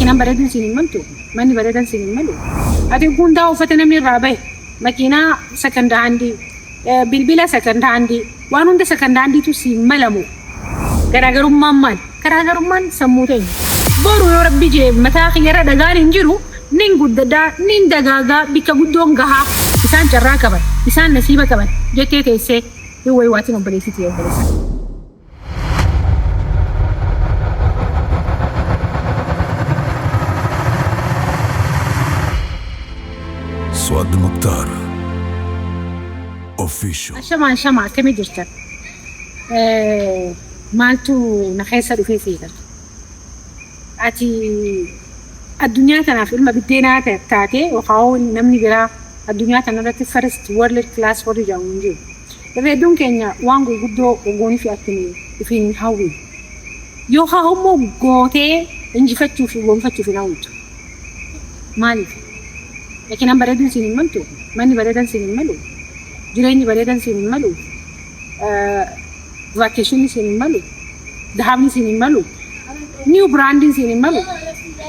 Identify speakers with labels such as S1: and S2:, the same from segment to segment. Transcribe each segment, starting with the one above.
S1: makiinaan bareeduun siin hin maltu manni bareedan siin hin malu ati hundaa uffata namni irraa bahe makiinaa second hand bilbila second hand waan hunda second handiitu siin malamu garaagarummaan maal garaagarummaan sammuu ta'e boru yoo rabbi jee mataa khiyyara dhagaan hin jiru nin guddadaa nin dagaagaa bikka guddoon gahaa isaan carraa qaban isaan nasiiba qaban jettee teessee yoo wayi waatiin obboleessitii obboleessa.
S2: سعد مختار official.
S1: شما كم جرت مالتو نخيسة في فيها أتي الدنيا تنا في الماء بدينا تاتي وقاول نمني برا الدنيا تنا رت first world class for the young Jew. لفيدون كينيا وانغو جدو وغوني في أكتني في هاوي يو هاومو غوتي إنجي فتشو في غون فتشو في ناوتو مالي لكن أنا بريدن سين مالتو ماني بريدن سين مالو جريني بريدن سين مالو vacation سين مالو دهامي سين مالو new branding سين مالو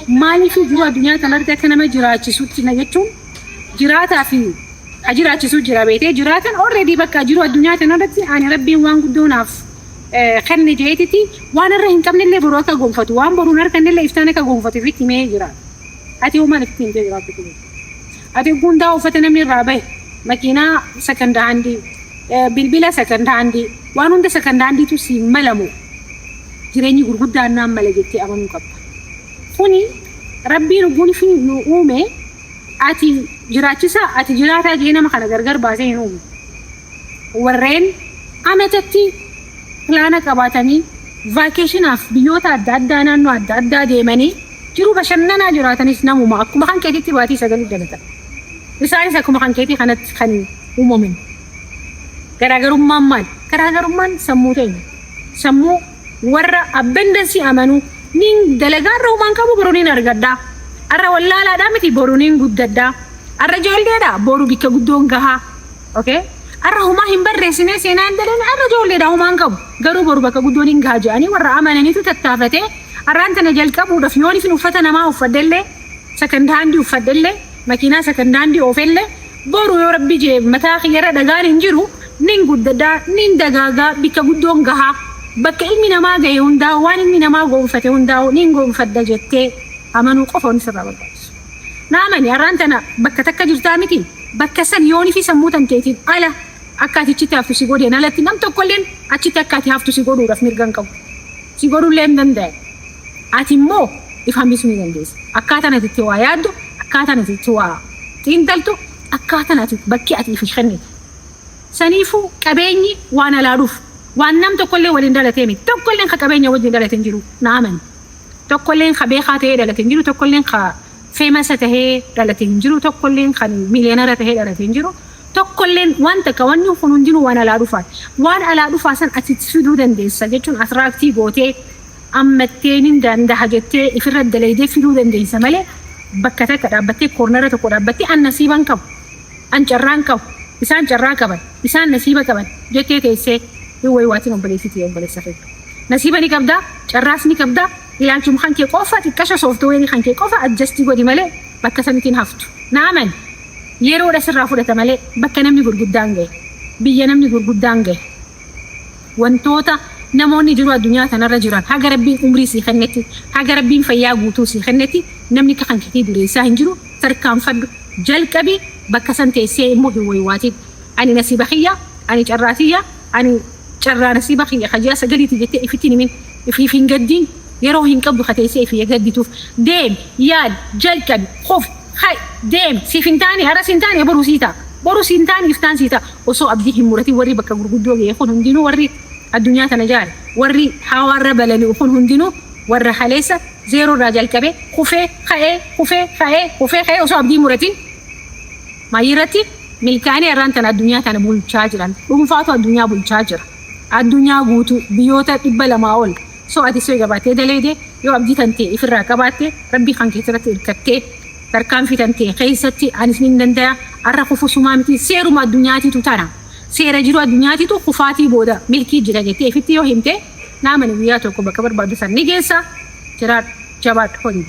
S1: مالي في جوا الدنيا تنارتي كنا ما جراتي سوت نجتون جراتا في أجراتي سوت جرابيتي جراتا already بكا جوا الدنيا تنارتي أنا ربي وان قدوناف خلني جيتي وانا رهن كم نللي بروكا قنفتو وان برونار كن نللي إفتانا كقنفتي في كمية جرات أتي وما نفتين جرات كله أتي كوندا وفتنا من رابع ماكينة second hand bilbila second hand waan hunda second hand tu si malamu jireenyi gurguddaa annaan mala jettee amanuu qabda kuni rabbiin uguuni fi nu uume ati jiraachisa ati jiraataa jee nama kana gargar baasee hin uume warreen amatatti pilaana qabaatanii vaakeshinaaf biyyoota adda addaa naannoo adda addaa deemanii jiruu bashannanaa jiraatanis namuma akkuma kan keetitti baatii sagalii dalatan isaanis akkuma kan keetii kanatti kan uumaman garaagarummaan maal garaagarummaan sammuu ta'e sammuu warra abundance amanu nin dalagaan roomaan qabu boruuniin argaddaa arra wallaalaadhaa miti boruuniin guddaddaa arra ijoolleedha boru bikka guddoon gahaa okay arra humaa hin barreessine seenaan dalan arra ijoolleedha humaan qabu garuu boru bakka guddoon hin gahaa jedhanii warra amananiitu tattaafatee arraan tana jalqabuudhaaf yoon ifin uffata namaa uffaddellee second hand uffaddellee makiinaa second hand oofillee boru yoo rabbi jee mataa khiyyara dhagaan hin jiru nin guddadaa nin dagaagaa bikka guddoon gahaa bakka ilmi namaa ga'e hundaa waan ilmi namaa gonfate hundaa nin gonfadda jettee amanuu qofoon sirraa barbaachisu. Naamani arraan tana bakka takka jirtaa miti bakka san yoonii fi sammuu tanteetiin ala akka ati achitti haftu si godheen alatti nam tokkolleen achitti akka ati haftu si godhuudhaaf mirgan qabu. Si godhullee hin danda'e. Ati immoo if hambisuu ni dandeessa. Akkaataan ati itti waa yaaddu akkaataan ati itti waa xiinxaltu akkaataan ati bakki ati ifi kennite. Saniifuu qabeenyi waan alaaduuf waan nam tokkollee waliin dhalatee miti tokkolleen ka qabeenya wajjin dhalatee hin jiru naaman tokkolleen ka beekaa ta'ee dhalatee hin jiru tokkolleen ka feemasa ta'ee dhalatee hin jiru tokkolleen kan miiliyeenara ta'ee dhalatee hin jiru tokkolleen wanta ka wanni kun hundinuu waan alaaduufaa waan alaaduufaa san ati fiduu dandeessa jechuun atiraaktii gootee ammattee nin danda'a jettee ifirra dalaydee fiduu dandeessa malee bakka takka dhaabbattee koornara tokko dhaabbattee an nasiiban qabu an carraan qabu isaan carraa qaban isaan nasiiba qaban jettee teessee yoo wayi waatiin obboleessitii obboleessa fe'u nasiiba ni qabdaa carraas ni qabdaa ilaalchuma kan kee qofa xiqqasha sooftuweerii kan kee qofa adjastii godhi malee bakka sanitiin haftu naaman yeroodha sirraa fudhata malee bakka namni gurguddaan ga'e biyya namni gurguddaan ga'e wantoota namoonni jiru addunyaa kanarra jiran haga rabbiin umrii sii kennetti haga rabbiin fayyaa guutuu sii kennetti namni kan keetii dureessaa hin jiru tarkaanfadhu jalqabii bakka san teessee immoo hin wayi waatiin ani nasiiba kiyya ani carraatiyya ani carraa nasiiba kiyya kajaa sagaliiti jettee ifittiin himin ifiif hin gaddiin yeroo hin qabdu kateessee ifi gaddituuf deem yaad jalqabi qof hay deem siif hin taane haras hin taane boru siin taane iftaan siita osoo abdii hin muratin warri bakka gurguddoo ga'e kun hundinuu warri addunyaa tana jaare warri hawaarra balali'u kun hundinuu warra haleessa zeeroo irraa jalqabee kufee ka'ee osoo abdii muratin maayirratti milkaanii irraan tana addunyaa tana bulchaa jiran dhuunfaatu addunyaa bulchaa jira addunyaa guutuu biyyoota 200 ol soo ati soo gabaatee daleedee yoo abdii tantee ifirraa qabaattee rabbii kan keessatti hirkattee tarkaanfii tantee keessatti anis ni danda'a arra kufu sumaa miti seeruma addunyaatiitu tana seera jiru addunyaatiitu kufaatii booda milkii jira jettee ifitti yoo himte naamani guyyaa tokko bakka barbaadu san ni geessa jiraadhu jabaadhu hojii